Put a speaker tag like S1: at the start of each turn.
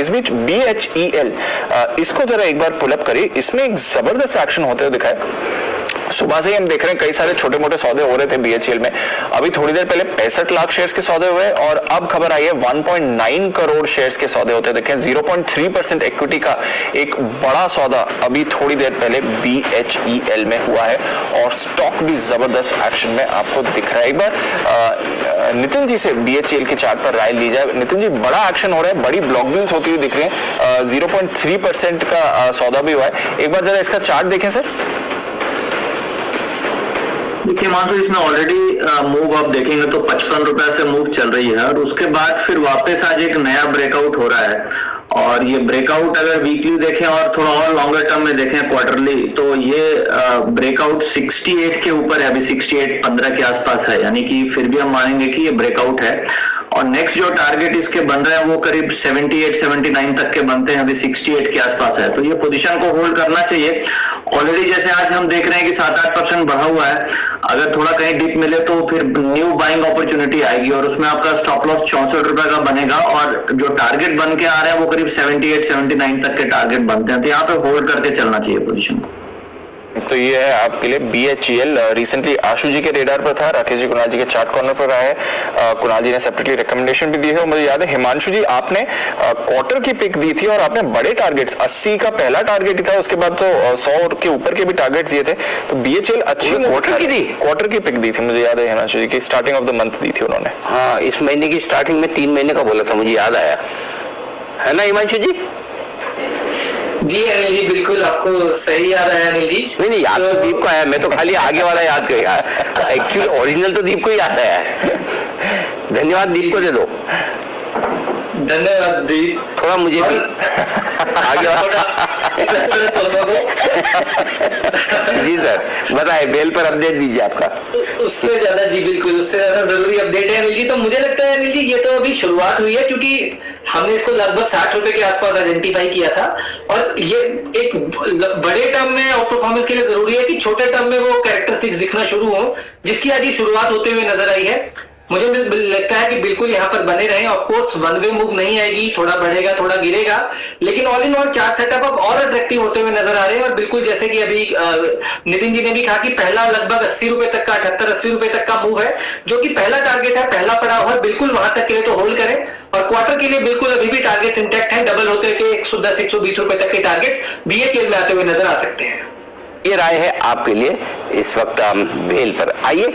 S1: इस बीच BHEL इसको जरा एक बार पुल अप करिए, इसमें एक जबरदस्त एक्शन होते हुए दिखा है। सुबह से ही हम देख रहे हैं कई सारे छोटे मोटे सौदे हो रहे थे BHEL में। अभी थोड़ी देर पहले 65 लाख शेयर्स के सौदे हुए और अब खबर आई है 1.9 करोड़ शेयर्स के सौदे होते देखें। 0.3% इक्विटी का एक बड़ा सौदा अभी थोड़ी देर पहले BHEL में हुआ है और स्टॉक भी जबरदस्त एक्शन में आपको दिख रहा है। एक बार नितिन जी से BHEL के चार्ट पर राय ली जाए। नितिन जी, बड़ा एक्शन हो रहा है, बड़ी ब्लॉक डील्स होती हुई दिख रही है, 0.3% का सौदा भी हुआ है। एक बार जरा इसका चार्ट देखें सर।
S2: देखिए मानसू, इसमें ऑलरेडी मूव आप देखेंगे तो 55 रुपए से मूव चल रही है और उसके बाद फिर वापस आज एक नया ब्रेकआउट हो रहा है। और ये ब्रेकआउट अगर वीकली देखें और थोड़ा और लॉन्गर टर्म में देखें क्वार्टरली, तो ये ब्रेकआउट 68 के ऊपर है, अभी 68.15 के आसपास है, यानी कि फिर भी हम मानेंगे कि ये ब्रेकआउट है। और नेक्स्ट जो टारगेट इसके बन रहे हैं वो करीब 78-79 तक के बनते हैं, अभी 68 के आसपास है, तो ये पोजीशन को होल्ड करना चाहिए। ऑलरेडी जैसे आज हम देख रहे हैं कि 7-8% बढ़ा हुआ है, अगर थोड़ा कहीं डिप मिले तो फिर न्यू बाइंग अपॉर्चुनिटी आएगी और उसमें आपका स्टॉप लॉस 64 रुपए का बनेगा और जो टारगेट बन के आ रहे हैं वो करीब 78-79 तक के टारगेट बनते हैं, तो यहाँ पे होल्ड करके चलना चाहिए पोजीशन।
S1: तो ये है आपके लिए BHEL। रिसेंटली आशु जी के रेडार पर था, राकेश जी कुणाल जी के चार्ट कॉर्नर पर आए, कुणाल जी ने सेपरेटली रिकमेंडेशन भी दी है। और मुझे याद है हिमांशु जी आपने क्वार्टर की पिक दी थी और आपने बड़े टारगेट्स 80 का पहला टारगेट ही था, उसके बाद तो 100 के ऊपर के भी टारगेट्स दिए थे। तो BHEL अच्छी क्वार्टर की पिक दी थी, मुझे याद है हिमांशु जी की स्टार्टिंग ऑफ द मंथ दी थी उन्होंने।
S3: हाँ, इस महीने की स्टार्टिंग में 3 महीने का बोला था, मुझे याद आया है ना हिमांशु जी?
S4: जी अनिल जी, बिल्कुल आपको सही याद आया अनिल जी।
S3: नहीं याद तो दीप को आया, मैं तो खाली आगे वाला याद कर गया, एक्चुअली ओरिजिनल तो दीप को ही याद आया है। धन्यवाद दीप को दे दो।
S4: धन्यवाद दीप,
S3: थोड़ा मुझे भी आगे जी सर बताए, बेल पर अपडेट दीजिए आपका।
S4: उससे ज्यादा जी बिल्कुल, उससे ज्यादा जरूरी अपडेट है अनिल जी। तो मुझे लगता है अनिल जी ये तो अभी शुरुआत हुई है, क्योंकि हमने इसको लगभग 60 रुपए के आसपास आइडेंटिफाई किया था और ये एक बड़े टर्म में आउट परफॉर्मेंस के लिए जरूरी है कि छोटे टर्म में वो कैरेक्टरिस्टिक्स दिखना शुरू हो, जिसकी आज शुरुआत होते हुए नजर आई है। मुझे लगता है कि बिल्कुल यहाँ पर बने रहें। Of course one way move नहीं आएगी, थोड़ा बढ़ेगा थोड़ा गिरेगा, लेकिन all in all chart setup अब और अट्रैक्टिव होते हुए नजर आ रहे हैं। और बिल्कुल जैसे कि अभी नितिन जी ने भी कहा कि पहला लगभग 80 रुपए तक का, 78-80 रुपए तक का मूव है, जो कि पहला टारगेट है, पहला पड़ाव है, बिल्कुल वहां तक के लिए तो होल्ड करें। और क्वार्टर के लिए बिल्कुल अभी भी टारगेट्स इंटैक्ट हैं, डबल होते हुए 110-120 रुपए तक के टारगेट्स BHEL में आते हुए नजर आ सकते हैं।
S3: ये राय है आपके लिए। इस वक्त हम बेल पर आइए।